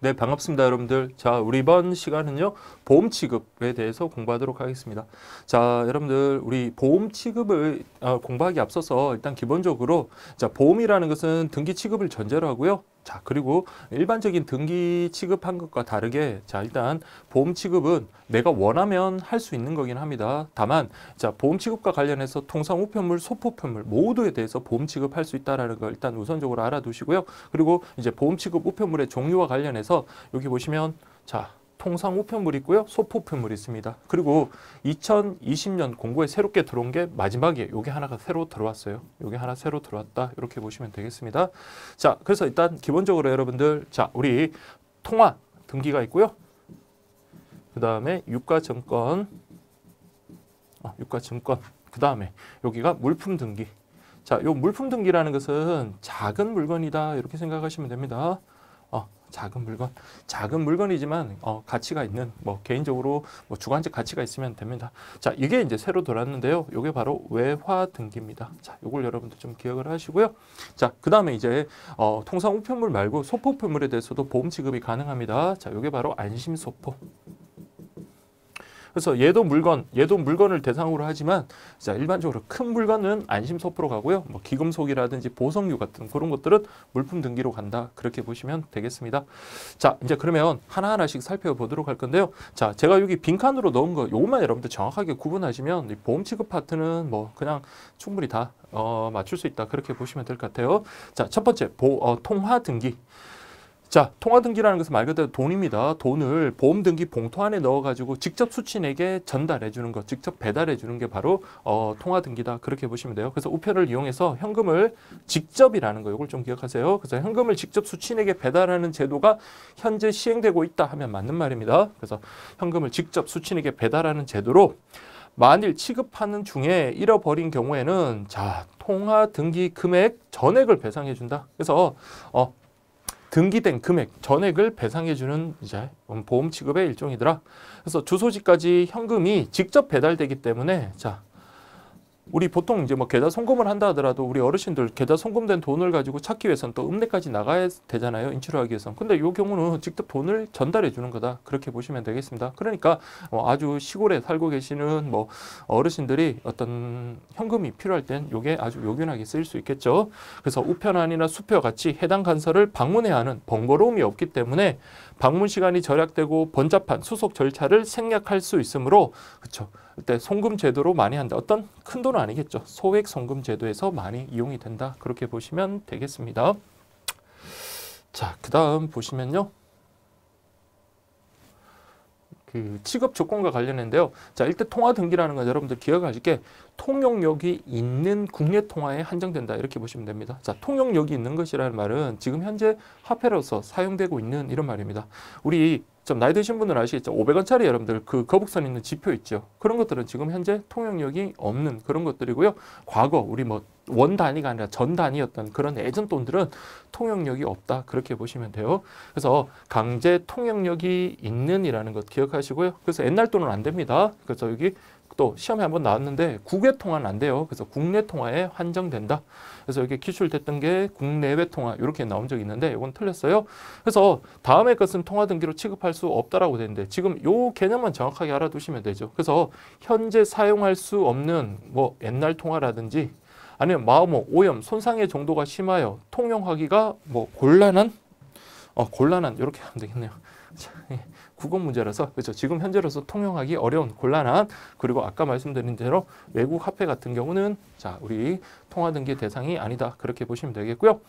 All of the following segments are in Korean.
네, 반갑습니다, 여러분들. 자, 우리 이번 시간은요, 보험 취급에 대해서 공부하도록 하겠습니다. 자, 여러분들, 우리 보험 취급을 공부하기 앞서서 일단 기본적으로, 자, 보험이라는 것은 등기 취급을 전제로 하고요. 자, 그리고 일반적인 등기 취급한 것과 다르게, 자, 일단 보험 취급은 내가 원하면 할 수 있는 거긴 합니다. 다만, 자, 보험 취급과 관련해서 통상 우편물, 소포편물 모두에 대해서 보험 취급할 수 있다라는 걸 일단 우선적으로 알아두시고요. 그리고 이제 보험 취급 우편물의 종류와 관련해서 여기 보시면, 자, 통상 우편물 있고요. 소포편물 있습니다. 그리고 2020년 공고에 새롭게 들어온 게 마지막이에요. 요게 하나가 새로 들어왔어요. 요게 하나 새로 들어왔다. 이렇게 보시면 되겠습니다. 자, 그래서 일단 기본적으로 여러분들, 자, 우리 통화 등기가 있고요. 그 다음에 유가증권, 유가증권. 그 다음에 여기가 물품 등기. 자, 요 물품 등기라는 것은 작은 물건이다. 이렇게 생각하시면 됩니다. 작은 물건이지만 가치가 있는, 뭐 개인적으로 뭐 주관적 가치가 있으면 됩니다. 자, 이게 이제 새로 들어왔는데요. 이게 바로 외화 등기입니다. 자, 요걸 여러분들 좀 기억을 하시고요. 자, 그 다음에 이제 통상 우편물 말고 소포편물에 대해서도 보험 지급이 가능합니다. 자, 요게 바로 안심소포. 그래서 얘도 물건을 대상으로 하지만, 자, 일반적으로 큰 물건은 안심소포로 가고요. 뭐 기금속이라든지 보석류 같은 그런 것들은 물품 등기로 간다. 그렇게 보시면 되겠습니다. 자, 이제 그러면 하나하나씩 살펴보도록 할 건데요. 자, 제가 여기 빈칸으로 넣은 거 요것만 여러분들 정확하게 구분하시면 이 보험 취급 파트는 뭐 그냥 충분히 다 맞출 수 있다. 그렇게 보시면 될 것 같아요. 자, 첫 번째 통화 등기. 자, 통화 등기라는 것은 말 그대로 돈입니다. 돈을 보험 등기 봉투 안에 넣어가지고 직접 수취인에게 전달해 주는 것, 직접 배달해 주는 게 바로 통화 등기다. 그렇게 보시면 돼요. 그래서 우편을 이용해서 현금을 직접이라는 거, 이걸 좀 기억하세요. 그래서 현금을 직접 수취인에게 배달하는 제도가 현재 시행되고 있다 하면 맞는 말입니다. 그래서 현금을 직접 수취인에게 배달하는 제도로 만일 취급하는 중에 잃어버린 경우에는, 자, 통화 등기 금액 전액을 배상해 준다. 그래서 등기된 금액 전액을 배상해주는 이제 보험 취급의 일종이더라. 그래서 주소지까지 현금이 직접 배달되기 때문에, 자, 우리 보통 이제 뭐 계좌 송금을 한다 하더라도 우리 어르신들 계좌 송금된 돈을 가지고 찾기 위해서는 또 읍내까지 나가야 되잖아요. 인출을 하기 위해서. 근데 이 경우는 직접 돈을 전달해 주는 거다. 그렇게 보시면 되겠습니다. 그러니까 아주 시골에 살고 계시는 뭐 어르신들이 어떤 현금이 필요할 땐 이게 아주 요긴하게 쓰일 수 있겠죠. 그래서 우편안이나 수표와 같이 해당 간서를 방문해야 하는 번거로움이 없기 때문에 방문 시간이 절약되고 번잡한 수속 절차를 생략할 수 있으므로, 그렇죠. 그때 송금 제도로 많이 한다. 어떤 큰 돈은 아니겠죠. 소액 송금 제도에서 많이 이용이 된다. 그렇게 보시면 되겠습니다. 자, 그 다음 보시면요. 그 취급 조건과 관련인데요. 자, 일단 통화 등기라는 건 여러분들 기억하실 게 통용력이 있는 국내 통화에 한정된다. 이렇게 보시면 됩니다. 자, 통용력이 있는 것이라는 말은 지금 현재 화폐로서 사용되고 있는 이런 말입니다. 우리 좀 나이 드신 분들은 아시겠죠? 500원짜리 여러분들 그 거북선 있는 지표 있죠? 그런 것들은 지금 현재 통용력이 없는 그런 것들이고요. 과거 우리 뭐 원 단위가 아니라 전 단위였던 그런 예전 돈들은 통용력이 없다. 그렇게 보시면 돼요. 그래서 강제 통용력이 있는이라는 것 기억하시고요. 그래서 옛날 돈은 안 됩니다. 그래서 여기 또 시험에 한번 나왔는데 국외 통화는 안 돼요. 그래서 국내 통화에 한정된다. 그래서 여기 기출됐던 게 국내외 통화 이렇게 나온 적이 있는데 이건 틀렸어요. 그래서 다음의 것은 통화 등기로 취급할 수 없다라고 되는데 지금 요 개념만 정확하게 알아두시면 되죠. 그래서 현재 사용할 수 없는 뭐 옛날 통화라든지 아니면 마모, 오염, 손상의 정도가 심하여 통용하기가 뭐 곤란한 이렇게 하면 되겠네요. 국어 문제라서, 그렇죠. 지금 현재로서 통용하기 어려운 곤란한, 그리고 아까 말씀드린 대로 외국 화폐 같은 경우는, 자, 우리 통화 등기 대상이 아니다. 그렇게 보시면 되겠고요.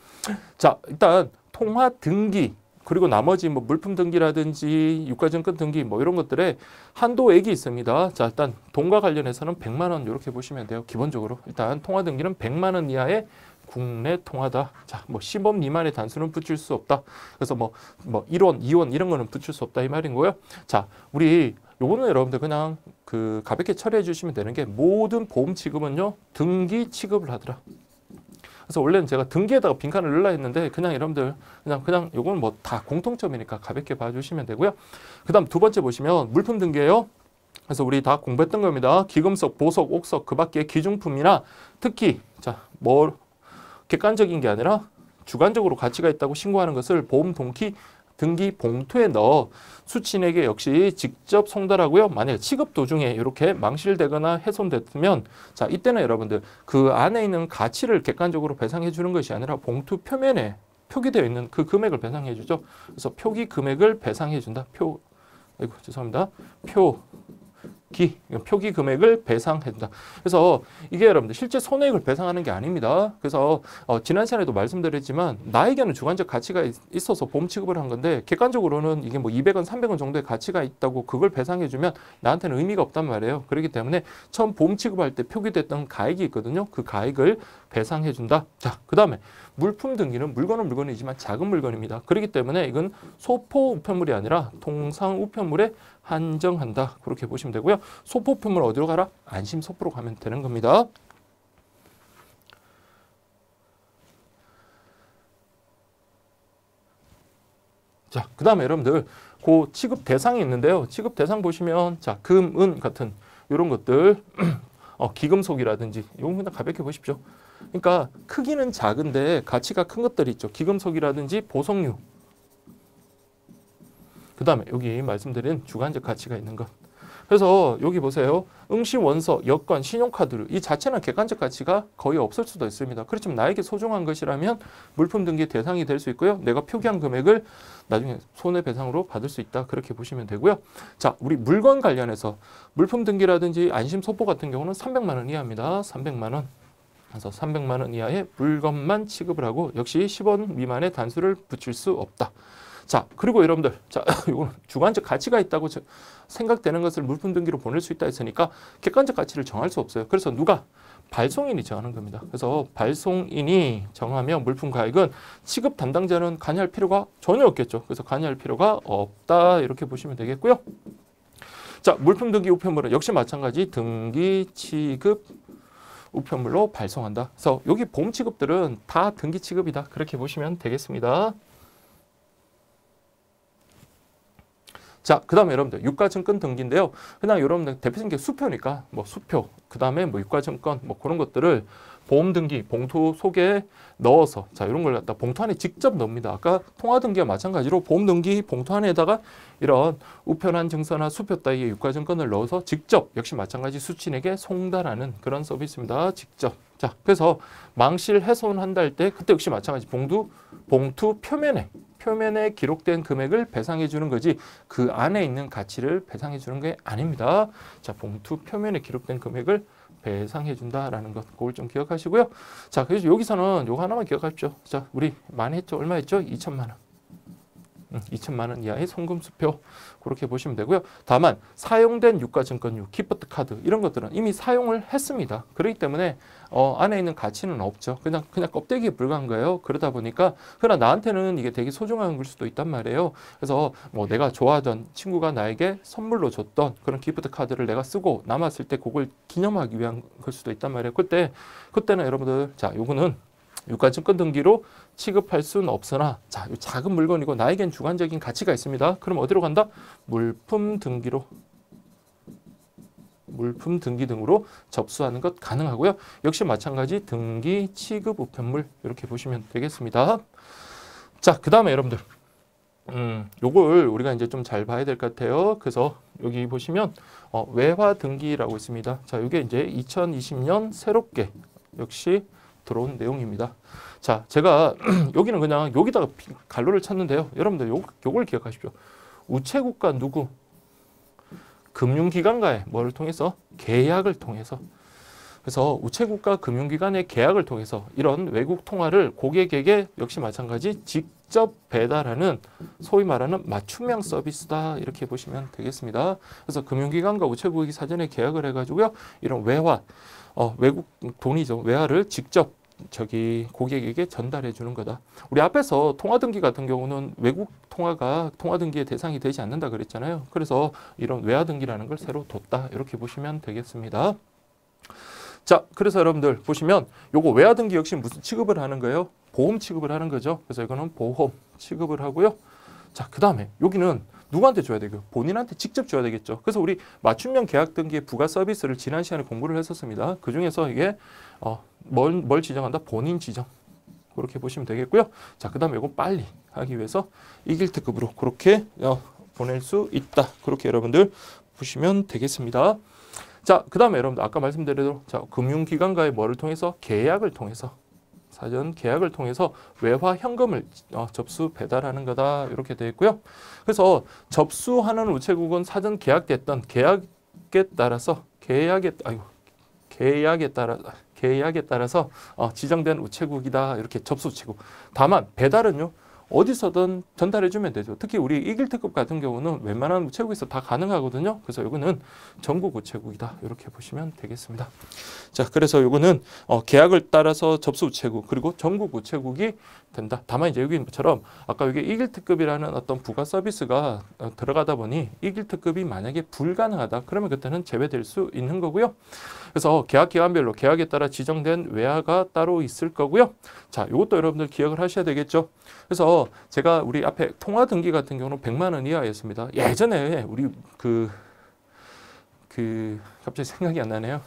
자, 일단 통화 등기 그리고 나머지 뭐 물품 등기라든지 유가증권 등기 뭐 이런 것들에 한도액이 있습니다. 자, 일단 돈과 관련해서는 100만 원 이렇게 보시면 돼요. 기본적으로 일단 통화 등기는 100만 원 이하의 국내 통화다. 자, 뭐 10원 미만의 단수는 붙일 수 없다. 그래서 뭐 1원, 2원 이런 거는 붙일 수 없다 이 말인 거예요. 자, 우리 요거는 여러분들 그냥 그 가볍게 처리해 주시면 되는 게 모든 보험 취급은요 등기 취급을 하더라. 그래서 원래는 제가 등기에다가 빈칸을 넣으려 했는데 그냥 여러분들 그냥 요거는 뭐 다 공통점이니까 가볍게 봐주시면 되고요. 그 다음 두 번째 보시면 물품 등기예요. 그래서 우리 다 공부했던 겁니다. 기금속, 보석, 옥석 그 밖에 기중품이나 특히 자, 뭐 객관적인 게 아니라 주관적으로 가치가 있다고 신고하는 것을 보험 동기 등기 봉투에 넣어 수취인에게 역시 직접 송달하고요. 만약에 취급 도중에 이렇게 망실되거나 훼손됐으면 자, 이때는 여러분들 그 안에 있는 가치를 객관적으로 배상해 주는 것이 아니라 봉투 표면에 표기되어 있는 그 금액을 배상해 주죠. 그래서 표기 금액을 배상해 준다. 죄송합니다. 표기 금액을 배상해준다. 그래서 이게 여러분들 실제 손해액을 배상하는 게 아닙니다. 그래서 지난 시간에도 말씀드렸지만 나에게는 주관적 가치가 있어서 보험 취급을 한 건데 객관적으로는 이게 뭐 200원, 300원 정도의 가치가 있다고 그걸 배상해주면 나한테는 의미가 없단 말이에요. 그렇기 때문에 처음 보험 취급할 때 표기됐던 가액이 있거든요. 그 가액을 배상해준다. 자, 그 다음에 물품 등기는 물건은 물건이지만 작은 물건입니다. 그렇기 때문에 이건 소포 우편물이 아니라 통상 우편물에 한정한다. 그렇게 보시면 되고요. 소포 우편물 어디로 가라? 안심소포로 가면 되는 겁니다. 자, 그 다음에 여러분들 그 취급 대상이 있는데요. 취급 대상 보시면 자, 금, 은 같은 이런 것들 기금속이라든지 이건 그냥 가볍게 보십시오. 그러니까 크기는 작은데 가치가 큰 것들이 있죠. 기금속이라든지 보석류. 그 다음에 여기 말씀드린 주관적 가치가 있는 것. 그래서 여기 보세요. 응시 원서, 여권, 신용카드 이 자체는 객관적 가치가 거의 없을 수도 있습니다. 그렇지만 나에게 소중한 것이라면 물품 등기 대상이 될 수 있고요. 내가 표기한 금액을 나중에 손해배상으로 받을 수 있다. 그렇게 보시면 되고요. 자, 우리 물건 관련해서 물품 등기라든지 안심소포 같은 경우는 300만 원 이하입니다. 300만 원. 그래서 300만 원 이하의 물건만 취급을 하고 역시 10원 미만의 단수를 붙일 수 없다. 자, 그리고 여러분들, 자, 이거는 주관적 가치가 있다고 생각되는 것을 물품 등기로 보낼 수 있다 했으니까 객관적 가치를 정할 수 없어요. 그래서 누가? 발송인이 정하는 겁니다. 그래서 발송인이 정하면 물품 가액은 취급 담당자는 관여할 필요가 전혀 없겠죠. 그래서 관여할 필요가 없다. 이렇게 보시면 되겠고요. 자, 물품 등기 우편물은 역시 마찬가지 등기 취급 우편물로 발송한다. 그래서 여기 보험 취급들은 다 등기 취급이다. 그렇게 보시면 되겠습니다. 자, 그 다음에 여러분들 유가증권 등기인데요. 그냥 여러분들 대표적인 게 수표니까 뭐 수표, 그 다음에 뭐 유가증권 뭐 그런 것들을 보험 등기 봉투 속에 넣어서 자, 이런 걸 갖다 봉투 안에 직접 넣습니다. 아까 통화 등기와 마찬가지로 보험 등기 봉투 안에다가 이런 우편한 증서나 수표 따위의 유가증권을 넣어서 직접 역시 마찬가지 수취인에게 송달하는 그런 서비스입니다. 직접. 자, 그래서 망실 훼손한다 할 때 그때 역시 마찬가지 봉투 표면에 기록된 금액을 배상해 주는 거지 그 안에 있는 가치를 배상해 주는 게 아닙니다. 자, 봉투 표면에 기록된 금액을 배상해 준다라는 것, 그걸 좀 기억하시고요. 자, 그래서 여기서는 요거 하나만 기억하십시오. 자, 우리 많이 했죠? 얼마 했죠? 2천만 원. 2천만 원 이하의 송금수표 그렇게 보시면 되고요. 다만 사용된 유가증권유, 기프트 카드 이런 것들은 이미 사용을 했습니다. 그렇기 때문에 안에 있는 가치는 없죠. 그냥 껍데기에 불과한 거예요. 그러다 보니까 그러나 나한테는 이게 되게 소중한 걸 수도 있단 말이에요. 그래서 뭐 내가 좋아하던 친구가 나에게 선물로 줬던 그런 기프트 카드를 내가 쓰고 남았을 때 그걸 기념하기 위한 걸 수도 있단 말이에요. 그때는 여러분들 자, 요거는 유가증권 등기로 취급할 수는 없으나 자, 이 작은 물건이고 나에겐 주관적인 가치가 있습니다. 그럼 어디로 간다? 물품 등기 등으로 접수하는 것 가능하고요. 역시 마찬가지 등기 취급 우편물 이렇게 보시면 되겠습니다. 자, 그 다음에 여러분들 요걸 우리가 이제 좀 잘 봐야 될 것 같아요. 그래서 여기 보시면 외화 등기라고 있습니다. 자, 이게 이제 2020년 새롭게 역시 들어온 내용입니다. 자, 제가 여기는 그냥 여기다가 갈로를 쳤는데요. 여러분들 요걸 기억하십시오. 우체국과 누구? 금융기관과의 뭐를 통해서? 계약을 통해서. 그래서 우체국과 금융기관의 계약을 통해서 이런 외국 통화를 고객에게 역시 마찬가지 직접 배달하는 소위 말하는 맞춤형 서비스다. 이렇게 보시면 되겠습니다. 그래서 금융기관과 우체국이 사전에 계약을 해가지고요. 이런 외화, 외국 돈이죠. 외화를 직접 고객에게 전달해 주는 거다. 우리 앞에서 통화등기 같은 경우는 외국 통화가 통화등기의 대상이 되지 않는다 그랬잖아요. 그래서 이런 외화등기라는 걸 새로 뒀다. 이렇게 보시면 되겠습니다. 자, 그래서 여러분들 보시면 요거 외화등기 역시 무슨 취급을 하는 거예요? 보험 취급을 하는 거죠. 그래서 이거는 보험 취급을 하고요. 자, 그 다음에 여기는 누구한테 줘야 되고요? 본인한테 직접 줘야 되겠죠. 그래서 우리 맞춤형 계약 등기의 부가 서비스를 지난 시간에 공부를 했었습니다. 그 중에서 이게 뭘 지정한다? 본인 지정. 그렇게 보시면 되겠고요. 자, 그 다음에 이거 빨리 하기 위해서 이길 특급으로 그렇게 보낼 수 있다. 그렇게 여러분들 보시면 되겠습니다. 자, 그 다음에 여러분들 아까 말씀드린 대로 자, 금융기관과의 뭐를 통해서 계약을 통해서 사전 계약을 통해서 외화 현금을 접수 배달하는 거다 이렇게 되어 있고요. 그래서 접수하는 우체국은 사전 계약됐던 계약에 따라서 계약에 따라서 지정된 우체국이다 이렇게 접수 우체국. 다만 배달은요. 어디서든 전달해주면 되죠. 특히 우리 이길특급 같은 경우는 웬만한 우체국에서 다 가능하거든요. 그래서 이거는 전국 우체국이다. 이렇게 보시면 되겠습니다. 자, 그래서 이거는 계약을 따라서 접수 우체국 그리고 전국 우체국이 된다. 다만 이제 여기처럼 아까 여기 이길특급이라는 어떤 부가 서비스가 들어가다 보니 이길특급이 만약에 불가능하다. 그러면 그때는 제외될 수 있는 거고요. 그래서 계약 기간별로 계약에 따라 지정된 외화가 따로 있을 거고요. 자, 이것도 여러분들 기억을 하셔야 되겠죠. 그래서 제가 우리 앞에 통화 등기 같은 경우는 100만 원 이하였습니다. 예전에 우리 갑자기 생각이 안 나네요.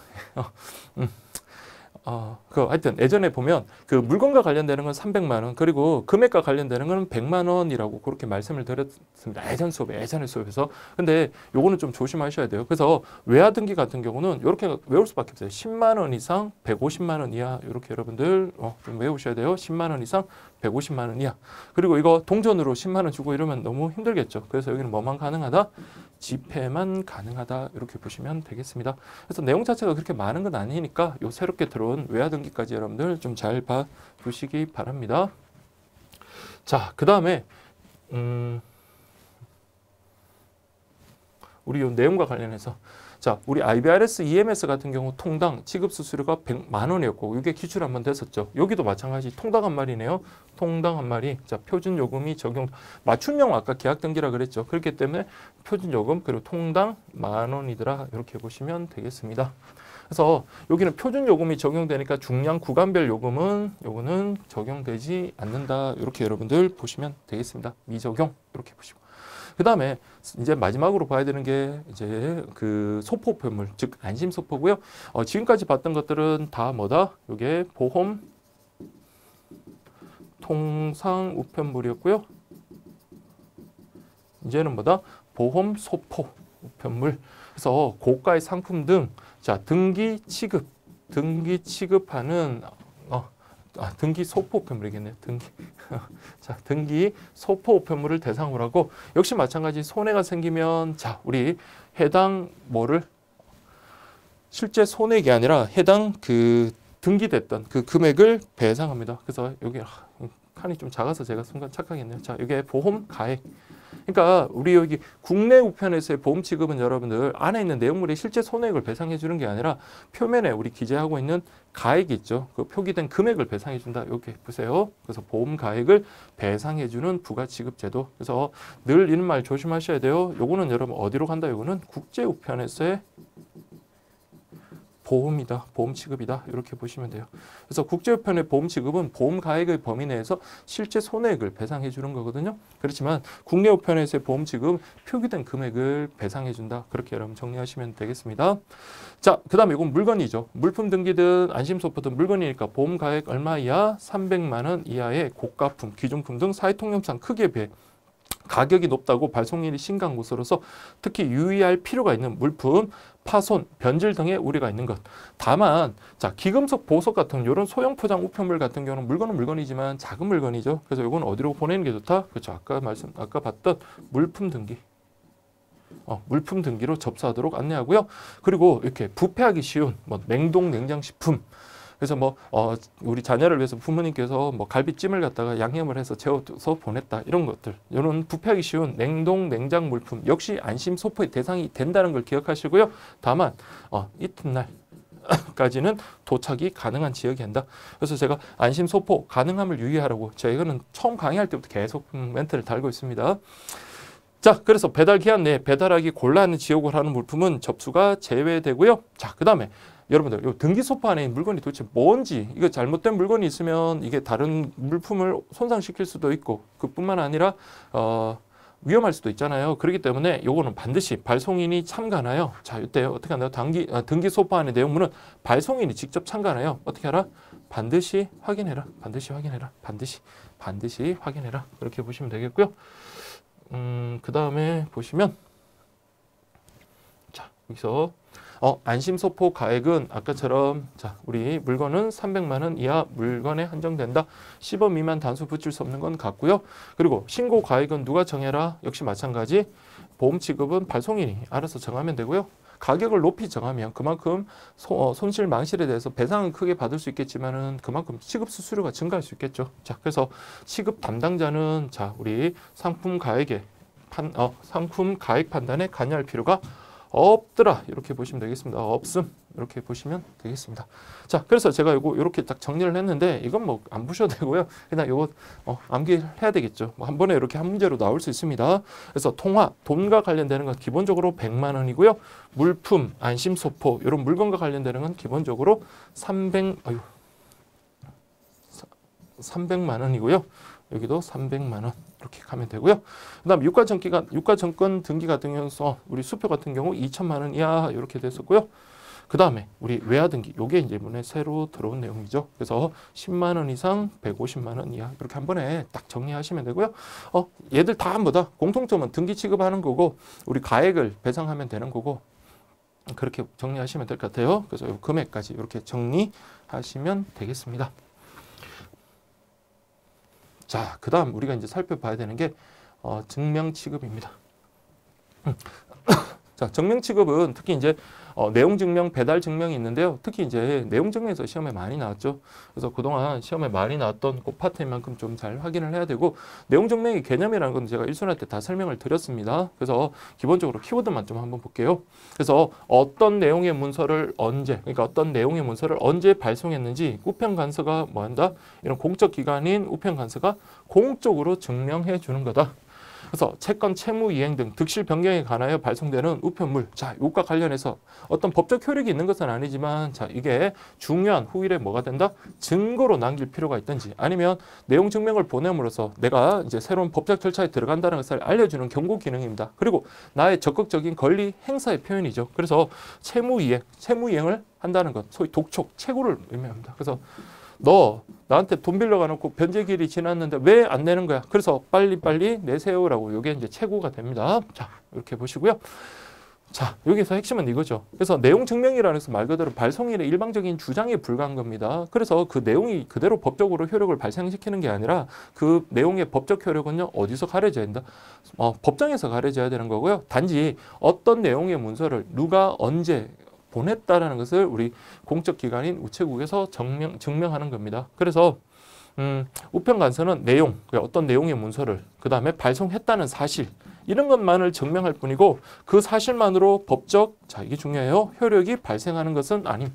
하여튼 예전에 보면 그 물건과 관련되는 건 300만 원 그리고 금액과 관련되는 건 100만 원이라고 그렇게 말씀을 드렸습니다. 예전의 수업에서. 근데 요거는 좀 조심하셔야 돼요. 그래서 외화 등기 같은 경우는 이렇게 외울 수밖에 없어요. 10만 원 이상 150만 원 이하 이렇게 여러분들 좀 외우셔야 돼요. 10만 원 이상 150만 원 이하. 그리고 이거 동전으로 10만 원 주고 이러면 너무 힘들겠죠. 그래서 여기는 뭐만 가능하다? 지폐만 가능하다 이렇게 보시면 되겠습니다. 그래서 내용 자체가 그렇게 많은 건 아니니까 요 새롭게 들어온 외화 등기까지 여러분들 좀 잘 봐두시기 바랍니다. 자, 그 다음에 우리 요 내용과 관련해서 자, 우리 IBRS EMS 같은 경우 통당 지급 수수료가 100만 원이었고 이게 기출 한번 됐었죠. 여기도 마찬가지 통당 한 마리네요. 통당 한 마리. 자, 표준 요금이 적용 맞춤형 아까 계약 등기라 그랬죠. 그렇기 때문에 표준 요금 그리고 통당 10,000원이더라. 이렇게 보시면 되겠습니다. 그래서 여기는 표준 요금이 적용되니까 중량 구간별 요거는 적용되지 않는다. 이렇게 여러분들 보시면 되겠습니다. 미적용 이렇게 보시고. 그 다음에 이제 마지막으로 봐야 되는 게 이제 그 소포 우편물, 즉 안심 소포고요. 지금까지 봤던 것들은 다 뭐다? 이게 보험 통상 우편물이었고요. 이제는 뭐다? 보험 소포 우편물. 그래서 고가의 상품 등 자, 등기 취급하는 등기 소포 우편물이겠네요. 등기 소포 우편물을 대상으로 하고 역시 마찬가지 손해가 생기면 자, 우리 해당 뭐를 실제 손해가 아니라 해당 그 등기됐던 그 금액을 배상합니다. 그래서 여기 칸이 좀 작아서 제가 순간 착각했네요. 자, 이게 보험 가액. 그러니까 우리 여기 국내 우편에서의 보험 취급은 여러분들 안에 있는 내용물의 실제 손해액을 배상해 주는 게 아니라 표면에 우리 기재하고 있는 가액이 있죠. 그 표기된 금액을 배상해 준다. 이렇게 보세요. 그래서 보험 가액을 배상해 주는 부가 취급 제도. 그래서 늘 이런 말 조심하셔야 돼요. 요거는 여러분 어디로 간다? 요거는 국제 우편에서의 보험이다. 보험 취급이다. 이렇게 보시면 돼요. 그래서 국제우편의 보험 취급은 보험 가액의 범위 내에서 실제 손해액을 배상해 주는 거거든요. 그렇지만 국내 우편에서의 보험 취급은 표기된 금액을 배상해 준다. 그렇게 여러분 정리하시면 되겠습니다. 자, 그 다음에 이건 물건이죠. 물품 등기든 안심소포든 물건이니까 보험 가액 얼마 이하? 300만 원 이하의 고가품, 귀중품 등 사회통념상 크기에 비해 가격이 높다고 발송일이 심각한 것으로서 특히 유의할 필요가 있는 물품, 파손, 변질 등의 우려가 있는 것. 다만 자, 기금속, 보석 같은 이런 소형 포장 우편물 같은 경우는 물건은 물건이지만 작은 물건이죠. 그래서 이건 어디로 보내는 게 좋다? 그렇죠. 아까 봤던 물품 등기. 물품 등기로 접수하도록 안내하고요. 그리고 이렇게 부패하기 쉬운 냉동 냉장식품. 그래서 우리 자녀를 위해서 부모님께서 갈비찜을 갖다가 양념을 해서 재워서 보냈다. 이런 것들. 이런 부패하기 쉬운 냉동 냉장 물품 역시 안심 소포의 대상이 된다는 걸 기억하시고요. 다만 이튿날까지는 도착이 가능한 지역이 된다. 그래서 제가 안심 소포 가능함을 유의하라고 저희는 처음 강의할 때부터 계속 멘트를 달고 있습니다. 자, 그래서 배달 기한 내에 배달하기 곤란한 지역을 하는 물품은 접수가 제외되고요. 자, 그 다음에 여러분들, 이 등기소포 안에 물건이 도대체 뭔지, 이거 잘못된 물건이 있으면 이게 다른 물품을 손상시킬 수도 있고, 그뿐만 아니라, 위험할 수도 있잖아요. 그렇기 때문에 요거는 반드시 발송인이 참가하나요? 자, 이때 어떻게 하나요? 등기 소포안의 내용물은 발송인이 직접 참가하나요? 어떻게 하라? 반드시 확인해라. 반드시 확인해라. 반드시 확인해라. 그렇게 보시면 되겠고요. 그 다음에 보시면 자, 여기서 안심소포 가액은 아까처럼 자, 우리 물건은 300만 원 이하 물건에 한정된다. 10원 미만 단수 붙일 수 없는 건 같고요. 그리고 신고 가액은 누가 정해라? 역시 마찬가지. 보험 취급은 발송인이 알아서 정하면 되고요. 가격을 높이 정하면 그만큼 손실 망실에 대해서 배상은 크게 받을 수 있겠지만은 그만큼 취급 수수료가 증가할 수 있겠죠. 자, 그래서 취급 담당자는 자, 우리 상품 가액 판단에 관여할 필요가 없더라. 이렇게 보시면 되겠습니다. 없음. 이렇게 보시면 되겠습니다. 자, 그래서 제가 이거 이렇게 딱 정리를 했는데 이건 뭐 안 보셔도 되고요. 그냥 이거 암기해야 되겠죠. 한 번에 이렇게 한 문제로 나올 수 있습니다. 그래서 통화, 돈과 관련되는 건 기본적으로 100만 원이고요. 물품, 안심소포 이런 물건과 관련되는 건 기본적으로 300만 원이고요. 여기도 300만 원 이렇게 가면 되고요. 그다음 유가증권 등기 같은 경우 우리 수표 같은 경우 2천만 원 이하 이렇게 됐었고요. 그다음에 우리 외화 등기 요게 이제 이번에 새로 들어온 내용이죠. 그래서 10만 원 이상 150만 원 이하 이렇게 한 번에 딱 정리하시면 되고요. 얘들 다 뭐다 공통점은 등기 취급하는 거고 우리 가액을 배상하면 되는 거고 그렇게 정리하시면 될 것 같아요. 그래서 요 금액까지 이렇게 정리하시면 되겠습니다. 자, 그 다음 우리가 이제 살펴봐야 되는 게 증명 취급입니다. 자, 증명 취급은 특히 이제 내용 증명, 배달 증명이 있는데요. 특히 이제 내용 증명에서 시험에 많이 나왔죠. 그래서 그동안 시험에 많이 나왔던 그 파트만큼 좀 잘 확인을 해야 되고 내용 증명의 개념이라는 건 제가 1순위 때 다 설명을 드렸습니다. 그래서 기본적으로 키워드만 좀 한번 볼게요. 그래서 어떤 내용의 문서를 그러니까 어떤 내용의 문서를 언제 발송했는지 우편관서가 뭐한다? 이런 공적 기관인 우편관서가 공적으로 증명해 주는 거다. 그래서 채권, 채무 이행 등 득실 변경에 관하여 발송되는 우편물. 자, 이것과 관련해서 어떤 법적 효력이 있는 것은 아니지만 자, 이게 중요한 후일에 뭐가 된다? 증거로 남길 필요가 있든지 아니면 내용 증명을 보냄으로써 내가 이제 새로운 법적 절차에 들어간다는 것을 알려주는 경고 기능입니다. 그리고 나의 적극적인 권리 행사의 표현이죠. 그래서 채무 이행을 한다는 것, 소위 독촉, 채굴을 의미합니다. 그래서 너 나한테 돈 빌려가 놓고 변제기일이 지났는데 왜 안 내는 거야? 그래서 빨리빨리 내세요라고 이게 이제 채고가 됩니다. 자, 이렇게 보시고요. 자, 여기서 핵심은 이거죠. 그래서 내용 증명이라는 것은 말 그대로 발송인의 일방적인 주장에 불과한 겁니다. 그래서 그 내용이 그대로 법적으로 효력을 발생시키는 게 아니라 그 내용의 법적 효력은요, 어디서 가려져야 된다? 법정에서 가려져야 되는 거고요. 단지 어떤 내용의 문서를 누가 언제 보냈다라는 것을 우리 공적 기관인 우체국에서 증명하는 겁니다. 그래서 우편관서는 내용, 어떤 내용의 문서를 그 다음에 발송했다는 사실 이런 것만을 증명할 뿐이고 그 사실만으로 법적, 자 이게 중요해요, 효력이 발생하는 것은 아님.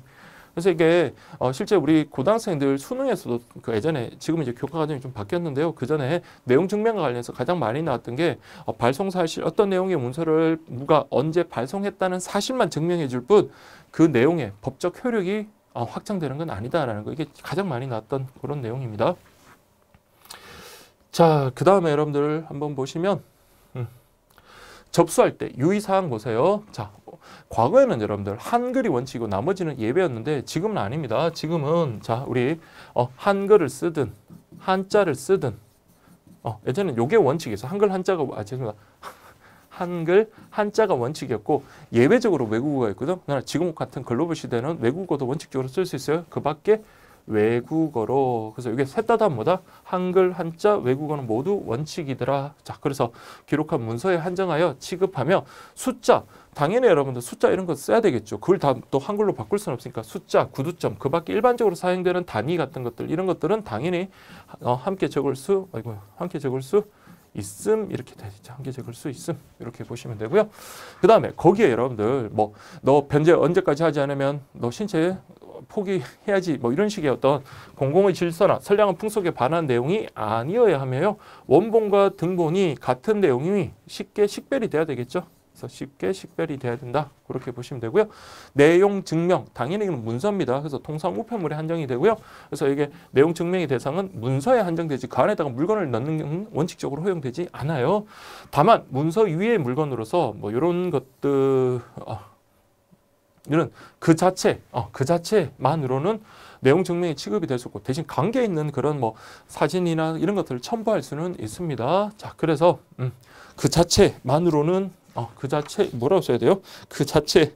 그래서 이게 실제 우리 고등학생들 수능에서도 그 예전에 지금 이제 교과 과정이 좀 바뀌었는데요. 그 전에 내용 증명과 관련해서 가장 많이 나왔던 게 발송 사실, 어떤 내용의 문서를 누가 언제 발송했다는 사실만 증명해 줄 뿐 그 내용의 법적 효력이 확정되는 건 아니다라는 거, 이게 가장 많이 나왔던 그런 내용입니다. 자, 그 다음에 여러분들 한번 보시면 접수할 때 유의사항 보세요. 자, 과거에는 여러분들 한글이 원칙이고 나머지는 예배였는데 지금은 아닙니다. 지금은 자, 우리 한글을 쓰든 한자를 쓰든 예전에는 요게 원칙이었어. 한글 한자가 죄송합니다. 한글 한자가 원칙이었고 예외적으로 외국어가 있거든. 그러나 지금 같은 글로벌 시대는 외국어도 원칙적으로 쓸 수 있어요. 그 밖에 외국어로. 그래서 이게 셋 다 뭐다? 한글, 한자, 외국어는 모두 원칙이더라. 자, 그래서 기록한 문서에 한정하여 취급하며 숫자, 당연히 여러분들 숫자 이런 거 써야 되겠죠. 그걸 다 또 한글로 바꿀 수는 없으니까 숫자, 구두점, 그 밖에 일반적으로 사용되는 단위 같은 것들, 이런 것들은 당연히 함께 적을 수 있음, 이렇게 되죠. 함께 적을 수 있음, 이렇게 보시면 되고요. 그 다음에 거기에 여러분들 뭐 너 변제 언제까지 하지 않으면 너 신체 포기해야지, 뭐 이런 식의 어떤 공공의 질서나 선량한 풍속에 반한 내용이 아니어야 하며요. 원본과 등본이 같은 내용이 쉽게 식별이 돼야 되겠죠. 그래서 쉽게 식별이 돼야 된다. 그렇게 보시면 되고요. 내용 증명, 당연히 이건 문서입니다. 그래서 통상 우편물에 한정이 되고요. 그래서 이게 내용 증명의 대상은 문서에 한정되지 그 안에다가 물건을 넣는 경우는 원칙적으로 허용되지 않아요. 다만 문서 위의 물건으로서 뭐 이런 것들 이런 그 자체만으로는 내용 증명이 취급이 될 수 없고 대신 관계 있는 그런 뭐 사진이나 이런 것들을 첨부할 수는 있습니다. 자, 그래서 그 자체만으로는 그 자체 뭐라고 써야 돼요? 그 자체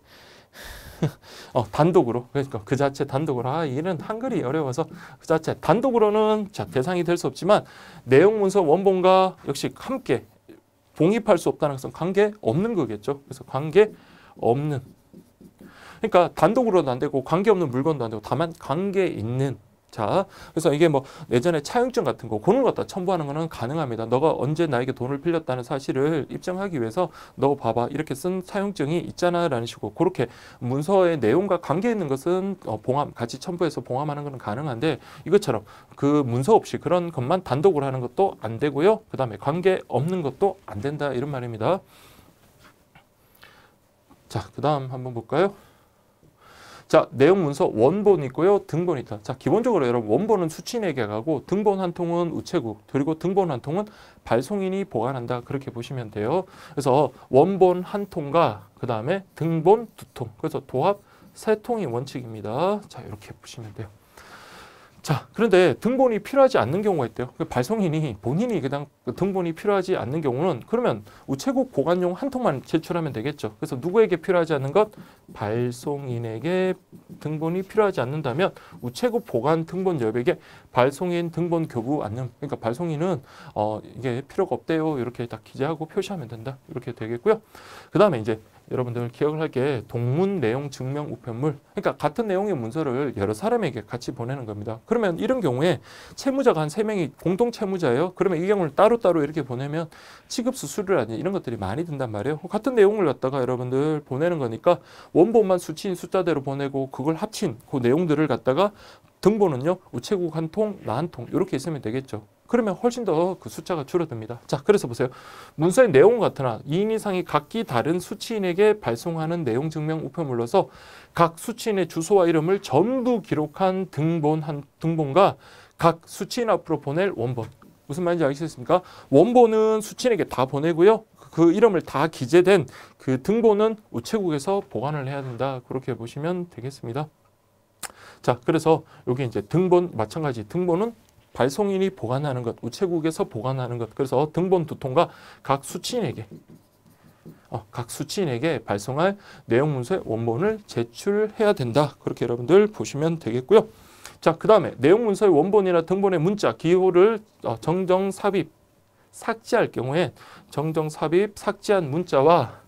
단독으로 그러니까 그 자체 단독으로 이런 한글이 어려워서 그 자체 단독으로는 자 대상이 될 수 없지만 내용 문서 원본과 역시 함께 봉입할 수 없다는 것은 관계 없는 거겠죠. 그래서 관계 없는 그러니까 단독으로도 안 되고 관계없는 물건도 안 되고 다만 관계 있는 자 그래서 이게 뭐 예전에 차용증 같은 거 그런 거 갖다 첨부하는 거는 가능합니다. 너가 언제 나에게 돈을 빌렸다는 사실을 입증하기 위해서 너 봐봐 이렇게 쓴 차용증이 있잖아 라는 식으로 그렇게 문서의 내용과 관계 있는 것은 봉함 같이 첨부해서 봉함하는 것은 가능한데 이것처럼 그 문서 없이 그런 것만 단독으로 하는 것도 안 되고요. 그 다음에 관계 없는 것도 안 된다 이런 말입니다. 자, 그 다음 한번 볼까요? 자, 내용 문서 원본이 있고요. 등본이 있다. 자, 기본적으로 여러분 원본은 수취인에게 가고 등본 한 통은 우체국 그리고 등본 한 통은 발송인이 보관한다. 그렇게 보시면 돼요. 그래서 원본 한 통과 그 다음에 등본 두 통. 그래서 도합 세 통이 원칙입니다. 자, 이렇게 보시면 돼요. 자, 그런데 등본이 필요하지 않는 경우가 있대요. 발송인이 본인이 그냥 등본이 필요하지 않는 경우는 그러면 우체국 보관용 한 통만 제출하면 되겠죠. 그래서 누구에게 필요하지 않는 것? 발송인에게 등본이 필요하지 않는다면 우체국 보관 등본 여백에 발송인 등본 교부 안내. 그러니까 발송인은 이게 필요가 없대요. 이렇게 딱 기재하고 표시하면 된다. 이렇게 되겠고요. 그 다음에 이제 여러분들 기억을 할 게 동문 내용 증명 우편물 그러니까 같은 내용의 문서를 여러 사람에게 같이 보내는 겁니다. 그러면 이런 경우에 채무자가 한 3명이 공동 채무자예요. 그러면 이 경우를 따로따로 이렇게 보내면 취급 수수료라든지 이런 것들이 많이 든단 말이에요. 같은 내용을 갖다가 여러분들 보내는 거니까 원본만 수치인 숫자대로 보내고 그걸 합친 그 내용들을 갖다가 등본은요 우체국 한 통, 나 한 통 이렇게 있으면 되겠죠. 그러면 훨씬 더 그 숫자가 줄어듭니다. 자, 그래서 보세요. 문서의 내용은 같으나 2인 이상이 각기 다른 수취인에게 발송하는 내용 증명 우편물로서 각 수취인의 주소와 이름을 전부 기록한 등본과 각 수취인 앞으로 보낼 원본. 무슨 말인지 아시겠습니까? 원본은 수취인에게 다 보내고요. 그 이름을 다 기재된 그 등본은 우체국에서 보관을 해야 된다. 그렇게 보시면 되겠습니다. 자, 그래서 여기 이제 등본 마찬가지 등본은 발송인이 보관하는 것, 우체국에서 보관하는 것. 그래서 등본 두 통과 각 수취인에게 발송할 내용 문서의 원본을 제출해야 된다. 그렇게 여러분들 보시면 되겠고요. 자, 그 다음에 내용 문서의 원본이나 등본의 문자, 기호를 정정 삽입, 삭제할 경우에 정정 삽입, 삭제한 문자와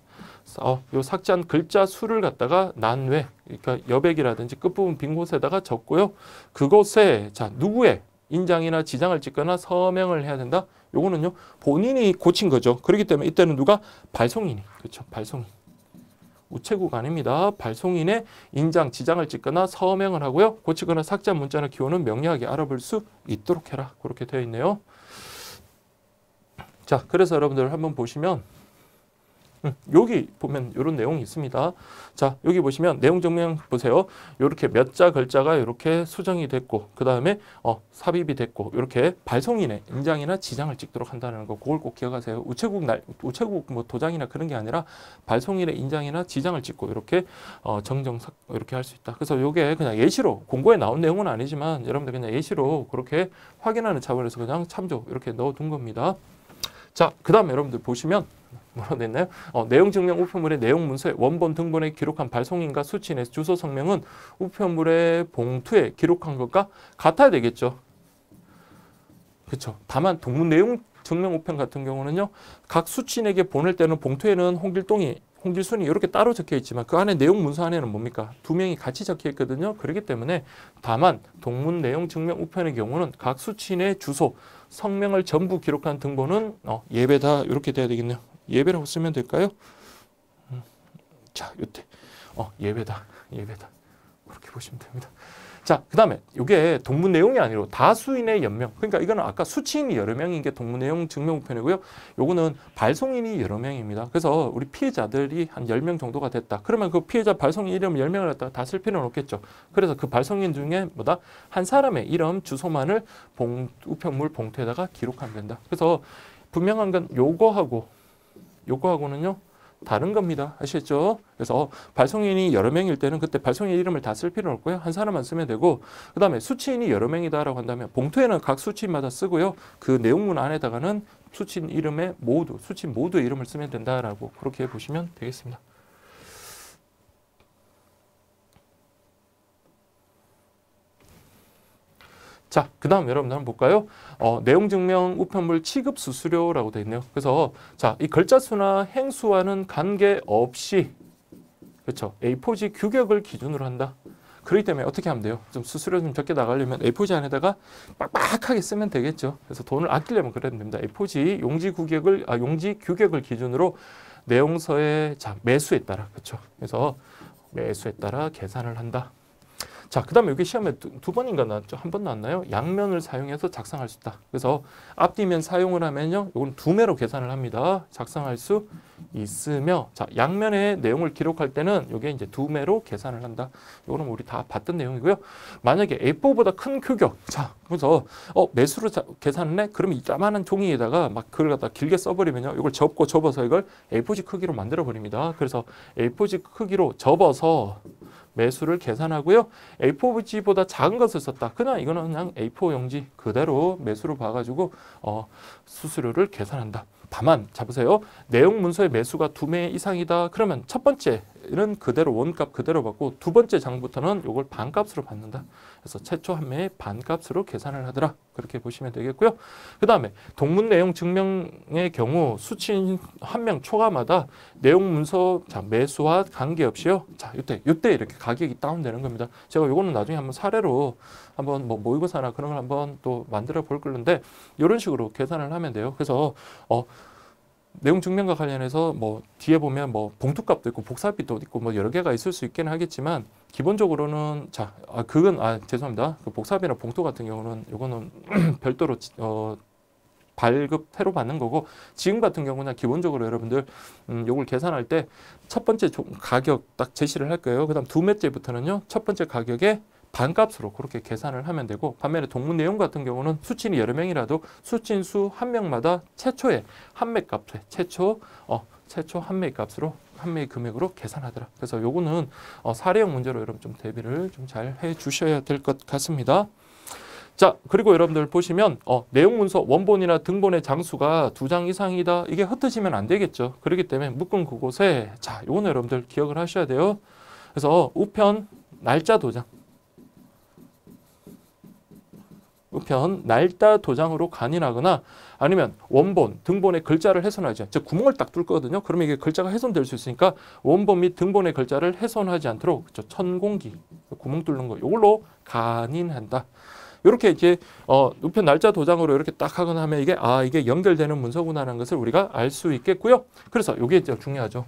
요 삭제한 글자 수를 갖다가 난외, 그러니까 여백이라든지 끝부분 빈 곳에다가 적고요. 그곳에 자 누구의 인장이나 지장을 찍거나 서명을 해야 된다. 요거는요 본인이 고친 거죠. 그렇기 때문에 이때는 누가 발송인이 그렇죠. 발송인 우체국 아닙니다. 발송인의 인장, 지장을 찍거나 서명을 하고요. 고치거나 삭제한 문자나 기호는 명료하게 알아볼 수 있도록 해라. 그렇게 되어 있네요. 자, 그래서 여러분들 한번 보시면 여기 보면 이런 내용이 있습니다. 자, 여기 보시면 내용 증명 보세요. 이렇게 몇 자 글자가 이렇게 수정이 됐고 그 다음에 삽입이 됐고 이렇게 발송인의 인장이나 지장을 찍도록 한다는 거 그걸 꼭 기억하세요. 우체국 뭐 도장이나 그런 게 아니라 발송인의 인장이나 지장을 찍고 이렇게 정정삭 이렇게 할 수 있다. 그래서 이게 그냥 예시로 공고에 나온 내용은 아니지만 여러분들 그냥 예시로 그렇게 확인하는 차원에서 그냥 참조 이렇게 넣어둔 겁니다. 자, 그 다음에 여러분들 보시면 뭐라고 됐나요? 내용 증명 우편물의 내용 문서에 원본 등본에 기록한 발송인과 수취인의 주소 성명은 우편물의 봉투에 기록한 것과 같아야 되겠죠. 그렇죠. 다만 동문 내용 증명 우편 같은 경우는요. 각 수취인에게 보낼 때는 봉투에는 홍길순이 이렇게 따로 적혀 있지만 그 안에 내용 문서 안에는 뭡니까? 2명이 같이 적혀 있거든요. 그렇기 때문에 다만 동문 내용 증명 우편의 경우는 각 수취인의 주소, 성명을 전부 기록한 등본은 예배다 이렇게 돼야 되겠네요. 예배라고 쓰면 될까요? 자, 이때 예배다 그렇게 보시면 됩니다. 자, 그 다음에 이게 동문 내용이 아니고 다수인의 연명. 그러니까 이거는 아까 수취인이 여러 명인 게 동문 내용 증명우편이고요. 요거는 발송인이 여러 명입니다. 그래서 우리 피해자들이 한 10명 정도가 됐다. 그러면 그 피해자 발송인 이름 10명을 갖다가 다 쓸 필요는 없겠죠. 그래서 그 발송인 중에 뭐다? 한 사람의 이름, 주소만을 우편물 봉투에다가 기록하면 된다. 그래서 분명한 건 요거하고는요. 다른 겁니다. 아시겠죠? 그래서 발송인이 여러 명일 때는 그때 발송인 이름을 다 쓸 필요는 없고요. 한 사람만 쓰면 되고, 그 다음에 수취인이 여러 명이다라고 한다면 봉투에는 각 수취인마다 쓰고요. 그 내용문 안에다가는 수취인 이름에 수취인 모두의 이름을 쓰면 된다라고 그렇게 보시면 되겠습니다. 자, 그 다음 여러분들 한번 볼까요? 내용증명 우편물 취급 수수료라고 되어 있네요. 그래서 자, 이 글자수나 행수와는 관계없이 그렇죠. A4지 규격을 기준으로 한다. 그렇기 때문에 어떻게 하면 돼요? 좀 수수료 좀 적게 나가려면 A4지 안에다가 빡빡하게 쓰면 되겠죠. 그래서 돈을 아끼려면 그래야 됩니다. A4지 용지 규격을 기준으로 내용서의 매수에 따라 그렇죠. 그래서 매수에 따라 계산을 한다. 자, 그 다음에 여기 시험에 두 번인가 나왔죠? 한 번 나왔나요? 양면을 사용해서 작성할 수 있다. 그래서 앞뒤면 사용을 하면요. 이건 2매로 계산을 합니다. 작성할 수 있으며, 자, 양면의 내용을 기록할 때는 이게 이제 2매로 계산을 한다. 이거는 우리 다 봤던 내용이고요. 만약에 A4보다 큰 규격, 자, 그래서 매수로 계산을 해? 그러면 이따만한 종이에다가 막 그걸 갖다 길게 써버리면요. 이걸 접어서 이걸 A4지 크기로 만들어 버립니다. 그래서 A4지 크기로 접어서 매수를 계산하고요. A4지보다 작은 것을 썼다. 그냥 이거는 그냥 A4 용지 그대로 매수로 봐가지고 수수료를 계산한다. 다만 잡으세요. 내용 문서의 매수가 2매 이상이다. 그러면 첫 번째는 그대로 원값 그대로 받고 두 번째 장부터는 이걸 반값으로 받는다. 그래서 최초 한 매의 반값으로 계산을 하더라. 그렇게 보시면 되겠고요. 그 다음에 동문 내용 증명의 경우 수취인 한 명 초과마다 내용 문서 매수와 관계없이요. 자, 이때 이렇게 가격이 다운되는 겁니다. 제가 요거는 나중에 한번 사례로 한번 뭐 모의고사나 그런 걸 한번 또 만들어 볼 건데 이런 식으로 계산을 하면 돼요. 그래서 내용 증명과 관련해서 뭐 뒤에 보면 뭐 봉투값도 있고 복사비도 있고 뭐 여러 개가 있을 수 있긴 하겠지만 기본적으로는 죄송합니다. 그 복사비나 봉투 같은 경우는 요거는 별도로 발급 새로 받는 거고 지금 같은 경우는 기본적으로 여러분들 요걸 계산할 때 첫 번째 가격 딱 제시를 할 거예요. 그다음 2매째부터는요. 첫 번째 가격에 반값으로 그렇게 계산을 하면 되고 반면에 동문 내용 같은 경우는 수취인이 여러 명이라도 수취인 수 한 명마다 최초의 한매 값에 최초 한매 값으로 한매의 금액으로 계산하더라. 그래서 요거는 사례형 문제로 여러분 좀 대비를 좀 잘 해 주셔야 될 것 같습니다. 자, 그리고 여러분들 보시면 내용 문서 원본이나 등본의 장수가 2장 이상이다. 이게 흩어지면 안 되겠죠. 그렇기 때문에 묶은 그곳에 자, 요거는 여러분들 기억을 하셔야 돼요. 그래서 우편 날짜 도장 우편 날짜 도장으로 간인하거나 아니면 원본, 등본의 글자를 훼손하지 즉 구멍을 딱 뚫거든요. 그러면 이게 글자가 훼손될 수 있으니까 원본 및 등본의 글자를 훼손하지 않도록 천공기 구멍 뚫는 거 이걸로 간인한다. 이렇게 이제 우편 날짜 도장으로 이렇게 딱 하거나 하면 이게 연결되는 문서구나라는 것을 우리가 알 수 있겠고요. 그래서 이게 이제 중요하죠.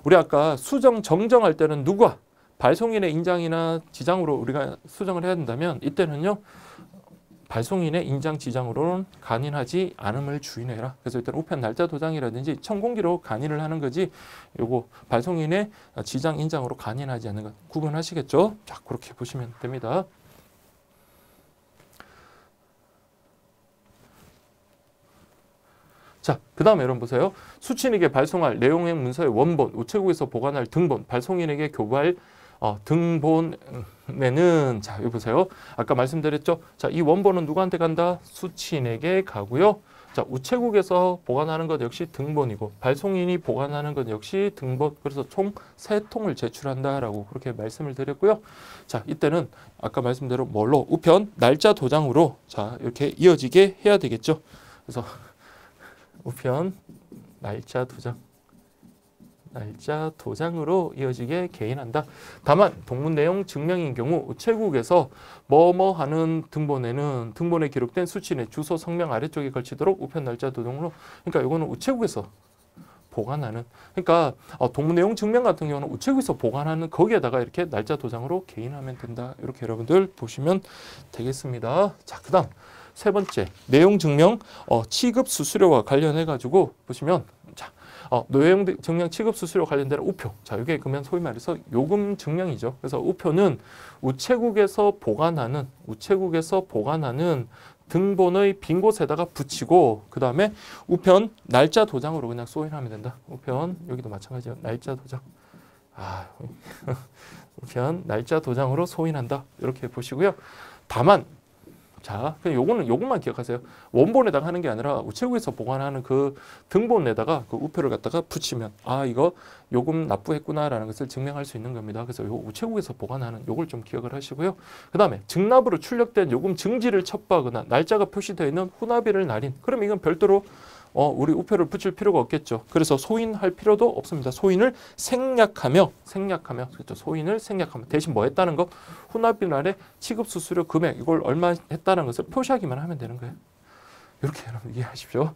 우리 아까 정정할 때는 누가 발송인의 인장이나 지장으로 우리가 수정을 해야 된다면 이때는요. 발송인의 인장 지장으로는 간인하지 않음을 주의해라. 그래서 일단 우편 날짜 도장이라든지 천공기로 간인을 하는 거지 요거 발송인의 지장 인장으로 간인하지 않는 것 구분하시겠죠? 자, 그렇게 보시면 됩니다. 자, 그 다음에 여러분 보세요. 수취인에게 발송할 내용행 문서의 원본, 우체국에서 보관할 등본, 발송인에게 교부할 등본에는 자, 여기 보세요. 아까 말씀드렸죠. 자, 이 원본은 누구한테 간다? 수취인에게 가고요. 자, 우체국에서 보관하는 것 역시 등본이고 발송인이 보관하는 것 역시 등본. 그래서 총 3통을 제출한다라고 그렇게 말씀을 드렸고요. 자, 이때는 아까 말씀대로 뭘로? 우편 날짜 도장으로 자, 이렇게 이어지게 해야 되겠죠. 그래서 우편 날짜 도장으로 이어지게 개인한다. 다만 동문 내용 증명인 경우 우체국에서 뭐뭐 하는 등본에는 등본에 기록된 수취인의 주소 성명 아래쪽에 걸치도록 우편 날짜 도장으로 그러니까 이거는 우체국에서 보관하는. 그러니까 동무 내용 증명 같은 경우는 우체국에서 보관하는 거기에다가 이렇게 날짜 도장으로 개인하면 된다. 이렇게 여러분들 보시면 되겠습니다. 자, 그다음 세 번째 내용 증명 취급 수수료와 관련해 가지고 보시면 자, 내용 증명 취급 수수료 관련된 우표. 자, 이게 그러면 소위 말해서 요금 증명이죠. 그래서 우표는 우체국에서 보관하는 등본의 빈 곳에다가 붙이고 그 다음에 우편 날짜 도장으로 그냥 소인하면 된다. 우편 여기도 마찬가지예요. 날짜 도장. 우편 날짜 도장으로 소인한다. 이렇게 보시고요. 다만 자, 그냥 요것만 기억하세요. 원본에다가 하는 게 아니라 우체국에서 보관하는 그 등본에다가 그 우표를 갖다가 붙이면 이거 요금 납부했구나라는 것을 증명할 수 있는 겁니다. 그래서 요 우체국에서 보관하는 요걸 좀 기억을 하시고요. 그 다음에 증납으로 출력된 요금 증지를 첩부하거나 날짜가 표시되어 있는 후납일을 날인. 그럼 이건 별도로 우리 우표를 붙일 필요가 없겠죠. 그래서 소인할 필요도 없습니다. 소인을 생략하며 그렇죠. 소인을 생략하며 대신 뭐 했다는 거 후납일 날에 취급 수수료 금액 이걸 얼마 했다는 것을 표시하기만 하면 되는 거예요. 이렇게 여러분 이해하십시오.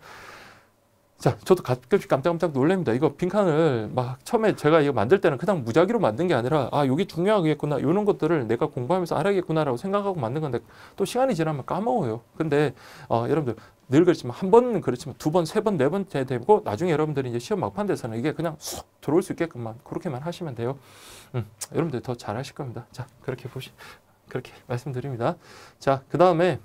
자, 저도 가끔씩 깜짝깜짝 놀랍니다. 이거 빈칸을 막 처음에 제가 이거 만들 때는 그냥 무작위로 만든 게 아니라 여기 중요하겠구나 이런 것들을 내가 공부하면서 알아야겠구나라고 생각하고 만든 건데 또 시간이 지나면 까먹어요. 근데 여러분들 늘 그렇지만 한 번은 그렇지만 두 번, 세 번, 네 번째 되고 나중에 여러분들이 이제 시험 막판 돼서는 이게 그냥 쑥 들어올 수 있게끔만 그렇게만 하시면 돼요. 여러분들 더 잘하실 겁니다. 자, 그렇게 말씀드립니다. 자, 그 다음에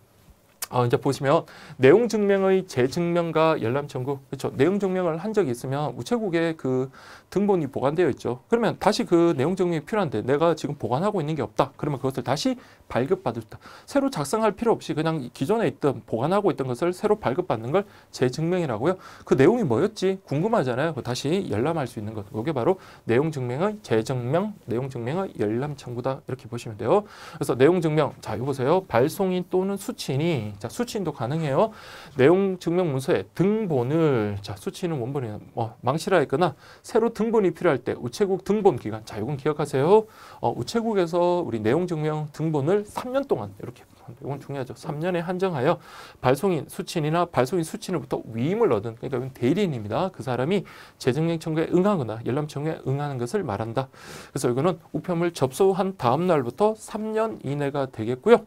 이제 보시면 내용 증명의 재증명과 열람 청구. 그렇죠. 내용 증명을 한 적이 있으면 우체국에 그 등본이 보관되어 있죠. 그러면 다시 그 내용 증명이 필요한데 내가 지금 보관하고 있는 게 없다. 그러면 그것을 다시 발급받을 때 새로 작성할 필요 없이 그냥 기존에 있던 보관하고 있던 것을 새로 발급받는 걸 재증명이라고요. 그 내용이 뭐였지? 궁금하잖아요. 다시 열람할 수 있는 것. 이게 바로 내용 증명의 재증명, 내용 증명의 열람 청구다. 이렇게 보시면 돼요. 그래서 내용 증명. 자, 이거 보세요. 발송인 또는 수취인이 자, 수취인도 가능해요. 내용 증명 문서에 등본을 자, 수취인은 원본이 망치라 했거나 새로 등본이 필요할 때 우체국 등본 기간. 자, 이건 기억하세요. 우체국에서 우리 내용 증명 등본을 3년 동안 이렇게 이건 중요하죠. 3년에 한정하여 발송인 수취인이나 발송인 수취인으로부터 위임을 얻은 그러니까 이건 대리인입니다. 그 사람이 재증명 청구에 응하거나 열람 청구에 응하는 것을 말한다. 그래서 이거는 우편물 접수한 다음 날부터 3년 이내가 되겠고요.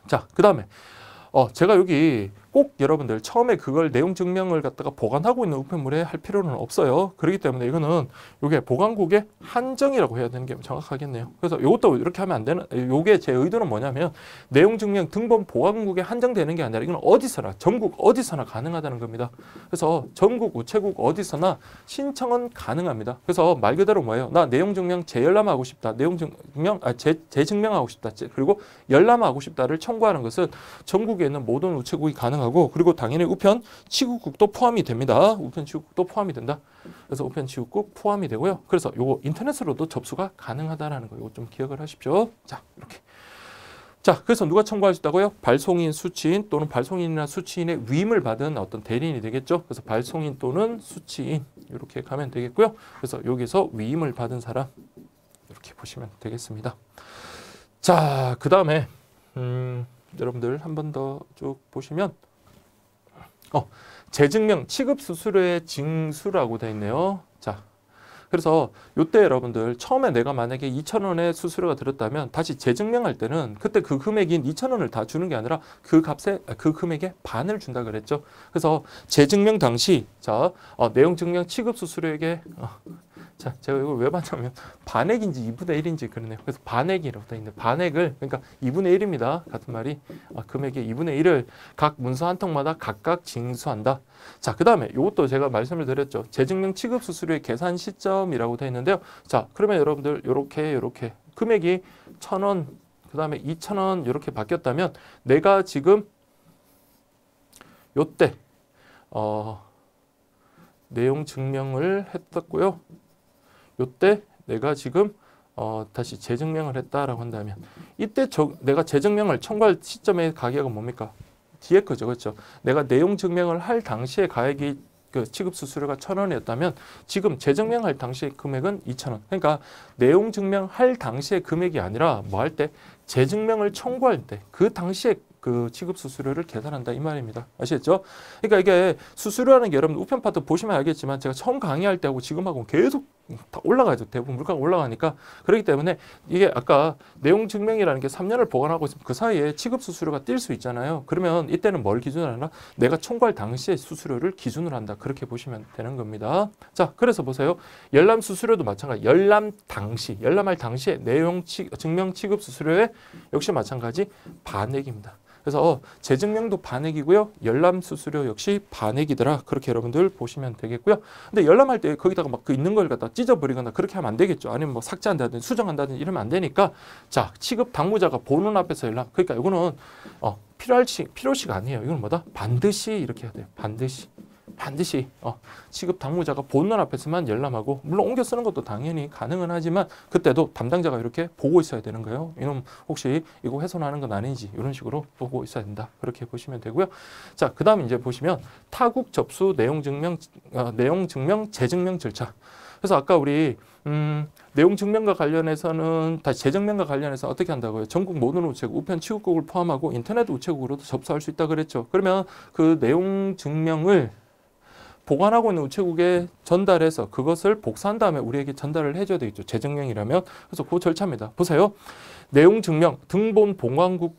자, 그 다음에 제가 여기 꼭 여러분들 처음에 그걸 내용 증명을 갖다가 보관하고 있는 우편물에 할 필요는 없어요. 그렇기 때문에 이거는 이게 보관국의 한정이라고 해야 되는 게 정확하겠네요. 그래서 이것도 이렇게 하면 안 되는, 이게 제 의도는 뭐냐면 내용 증명 등본 보관국에 한정되는 게 아니라 이건 어디서나 전국 어디서나 가능하다는 겁니다. 그래서 전국 우체국 어디서나 신청은 가능합니다. 그래서 말 그대로 뭐예요? 나 내용 증명 재열람하고 싶다. 내용 증명 재증명하고 싶다. 그리고 열람하고 싶다를 청구하는 것은 전국에 있는 모든 우체국이 가능합니다. 그리고 당연히 우편 취급국도 포함이 됩니다. 우편 취급국도 포함이 된다. 그래서 우편 취급국 포함이 되고요. 그래서 요거 인터넷으로도 접수가 가능하다라는 거 이거 좀 기억을 하십시오. 자, 이렇게. 자, 그래서 누가 청구할 수 있다고요? 발송인, 수취인 또는 발송인이나 수취인의 위임을 받은 어떤 대리인이 되겠죠. 그래서 발송인 또는 수취인 이렇게 가면 되겠고요. 그래서 여기서 위임을 받은 사람 이렇게 보시면 되겠습니다. 자, 그 다음에 여러분들 한 번 더 쭉 보시면 재증명 취급 수수료의 징수라고 되어 있네요. 자, 그래서 요때 여러분들 처음에 내가 만약에 2,000원의 수수료가 들었다면 다시 재증명할 때는 그때 그 금액인 2,000원을 다 주는 게 아니라 그 값에 그 금액의 반을 준다 그랬죠. 그래서 재증명 당시 자 내용 증명 취급 수수료에게 자, 제가 이걸 왜 봤냐면 반액인지 2분의 1인지 그러네요. 그래서 반액이라고 되어 있는데 반액을 그러니까 2분의 1입니다. 같은 말이 금액의 2분의 1을 각 문서 한 통마다 각각 징수한다. 자, 그 다음에 이것도 제가 말씀을 드렸죠. 재증명 취급 수수료의 계산 시점이라고 되어 있는데요. 자, 그러면 여러분들 요렇게 금액이 1,000원 그 다음에 2,000원 이렇게 바뀌었다면 내가 지금 요때 내용 증명을 했었고요. 요때 내가 지금 다시 재증명을 했다라고 한다면 이때 내가 재증명을 청구할 시점의 가격은 뭡니까? 뒤에 거죠. 그렇죠? 내가 내용 증명을 할 당시에 가액이 그 취급 수수료가 1,000원이었다면 지금 재증명할 당시의 금액은 2,000원. 그러니까 내용 증명할 당시의 금액이 아니라 뭐 할 때 재증명을 청구할 때 그 당시에 그 취급 수수료를 계산한다 이 말입니다. 아시겠죠? 그러니까 이게 수수료라는 게 여러분 우편 파트 보시면 알겠지만 제가 처음 강의할 때하고 지금하고 계속 다 올라가죠. 대부분 물가가 올라가니까. 그렇기 때문에 이게 아까 내용 증명이라는 게 3년을 보관하고 있으면 그 사이에 취급 수수료가 뛸 수 있잖아요. 그러면 이때는 뭘 기준으로 하나? 내가 청구할 당시의 수수료를 기준으로 한다. 그렇게 보시면 되는 겁니다. 자, 그래서 보세요. 열람 수수료도 마찬가지. 열람할 당시에 내용 증명 취급 수수료에 역시 마찬가지 반액입니다. 그래서 재증명도 반액이고요. 열람 수수료 역시 반액이더라. 그렇게 여러분들 보시면 되겠고요. 근데 열람할 때 거기다가 막 그 있는 걸 갖다 찢어버리거나 그렇게 하면 안 되겠죠. 아니면 뭐 삭제한다든지 수정한다든지 이러면 안 되니까 자, 취급 당무자가 보는 앞에서 열람. 그러니까 이거는 필요시가 아니에요. 이건 뭐다? 반드시 이렇게 해야 돼요. 반드시 취급 당무자가 보는 앞에서만 열람하고 물론 옮겨 쓰는 것도 당연히 가능은 하지만 그때도 담당자가 이렇게 보고 있어야 되는 거예요. 이놈 혹시 이거 훼손하는 건 아닌지 이런 식으로 보고 있어야 된다. 그렇게 보시면 되고요. 자, 그다음 이제 보시면 타국 접수 내용 증명 재증명 절차. 그래서 아까 우리 내용 증명과 관련해서는 다시 재증명과 관련해서 어떻게 한다고요? 전국 모든 우체국, 우편 취급국을 포함하고 인터넷 우체국으로도 접수할 수 있다 그랬죠. 그러면 그 내용 증명을 보관하고 있는 우체국에 전달해서 그것을 복사한 다음에 우리에게 전달을 해줘야 되겠죠. 재증명이라면. 그래서 그 절차입니다. 보세요. 내용 증명 등본 보관국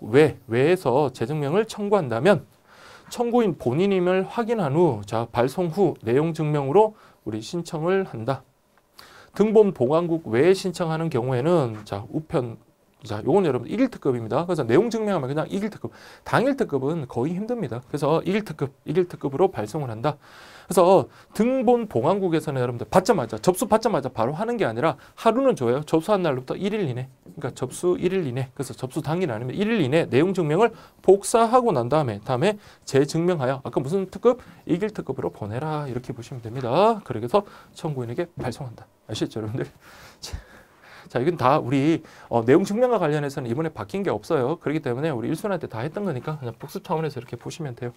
외에서 재증명을 청구한다면 청구인 본인임을 확인한 후 자, 발송 후 내용 증명으로 우리 신청을 한다. 등본 보관국 외에 신청하는 경우에는 자, 우편 자, 요건 여러분 1일 특급입니다. 그래서 내용 증명하면 그냥 1일 특급. 당일 특급은 거의 힘듭니다. 그래서 1일 특급으로 발송을 한다. 그래서 등본 보관국에서는 여러분들 접수 받자마자 바로 하는 게 아니라 하루는 줘요. 접수한 날로부터 1일 이내. 그러니까 접수 1일 이내. 그래서 접수 당일 아니면 1일 이내 내용 증명을 복사하고 난 다음에 재증명하여 아까 무슨 특급? 2일 특급으로 보내라. 이렇게 보시면 됩니다. 그래서 청구인에게 발송한다. 아시겠죠, 여러분들? 자, 이건 다 우리 내용 증명과 관련해서는 이번에 바뀐 게 없어요. 그렇기 때문에 우리 일순환 때 다 했던 거니까 그냥 복습 차원에서 이렇게 보시면 돼요.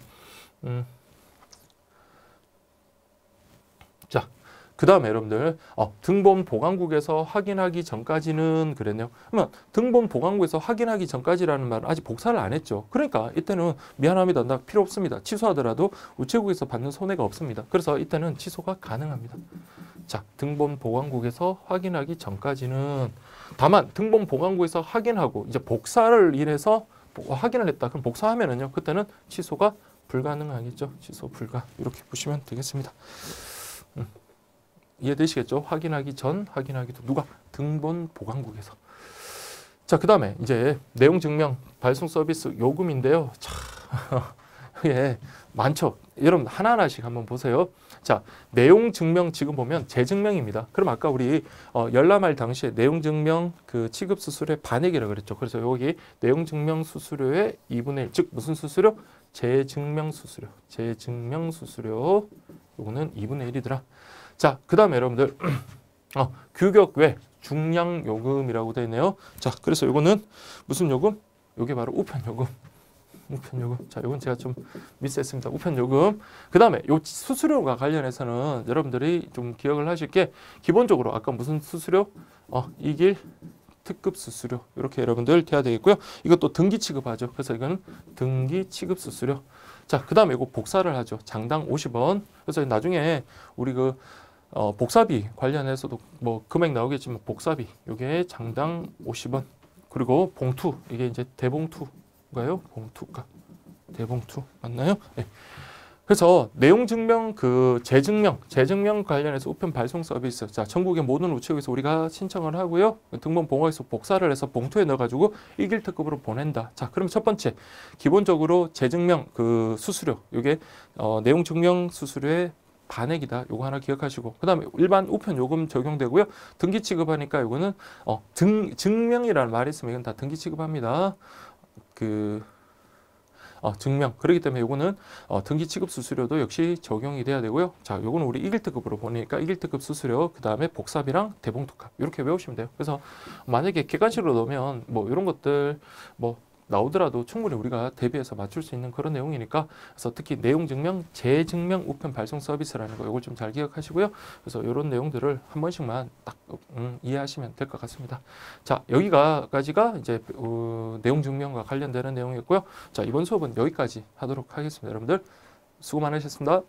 자, 그 다음에 여러분들 등본 보관국에서 확인하기 전까지는 그랬네요. 그러면 등본 보관국에서 확인하기 전까지라는 말은 아직 복사를 안 했죠. 그러니까 이때는 미안합니다. 나 필요 없습니다. 취소하더라도 우체국에서 받는 손해가 없습니다. 그래서 이때는 취소가 가능합니다. 자, 등본 보관국에서 확인하기 전까지는 다만 등본 보관국에서 확인하고 이제 복사를 인해서 확인을 했다. 그럼 복사하면은요. 그때는 취소가 불가능하겠죠. 취소 불가. 이렇게 보시면 되겠습니다. 이해되시겠죠? 확인하기 전, 확인하기 후. 누가? 등본 보관국에서. 자, 그 다음에 이제 내용 증명 발송 서비스 요금인데요. 참, 예, 많죠. 여러분 하나하나씩 한번 보세요. 자, 내용 증명 지금 보면 재증명입니다. 그럼 아까 우리 열람할 당시에 내용 증명 그 취급 수수료의 반액이라고 그랬죠. 그래서 여기 내용 증명 수수료의 2분의 1, 즉 무슨 수수료? 재증명 수수료. 재증명 수수료. 요거는 2분의 1이더라. 자, 그 다음에 여러분들 규격 외 중량 요금이라고 되어 있네요. 자, 그래서 요거는 무슨 요금? 요게 바로 우편 요금. 우편 요금. 자, 요건 제가 좀 미스했습니다. 우편 요금. 그 다음에 요 수수료가 관련해서는 여러분들이 좀 기억을 하실 게 기본적으로 아까 무슨 수수료? 이길 특급 수수료. 이렇게 여러분들 돼야 되겠고요. 이것도 등기 취급하죠. 그래서 이거는 등기 취급 수수료. 자, 그 다음에 이거 복사를 하죠. 장당 50원. 그래서 나중에 우리 그 복사비 관련해서도 뭐 금액 나오겠지만 복사비 요게 장당 50원. 그리고 봉투 이게 이제 대봉투인가요? 봉투가 대봉투 맞나요? 네. 그래서 내용 증명 그 재증명 관련해서 우편 발송 서비스. 자, 전국의 모든 우체국에서 우리가 신청을 하고요. 등본 보관에서 복사를 해서 봉투에 넣어가지고 1일 특급으로 보낸다. 자, 그럼 첫 번째 기본적으로 재증명 그 수수료 요게 내용 증명 수수료의 반액이다. 요거 하나 기억하시고 그 다음에 일반 우편 요금 적용되고요. 등기 취급하니까 요거는 증명이라는 말이 있으면 이건 다 등기 취급합니다. 증명. 그렇기 때문에 요거는 등기 취급 수수료도 역시 적용이 돼야 되고요. 자, 요거는 우리 1일 특급으로 보니까 1일 특급 수수료, 그 다음에 복사비랑 대봉투값 이렇게 외우시면 돼요. 그래서 만약에 객관식으로 넣으면 뭐 이런 것들 뭐 나오더라도 충분히 우리가 대비해서 맞출 수 있는 그런 내용이니까, 그래서 특히 내용 증명, 재증명 우편 발송 서비스라는 거 이걸 좀 잘 기억하시고요. 그래서 이런 내용들을 한 번씩만 딱 이해하시면 될 것 같습니다. 자, 여기까지가 이제 내용 증명과 관련되는 내용이었고요. 자, 이번 수업은 여기까지 하도록 하겠습니다. 여러분들 수고 많으셨습니다.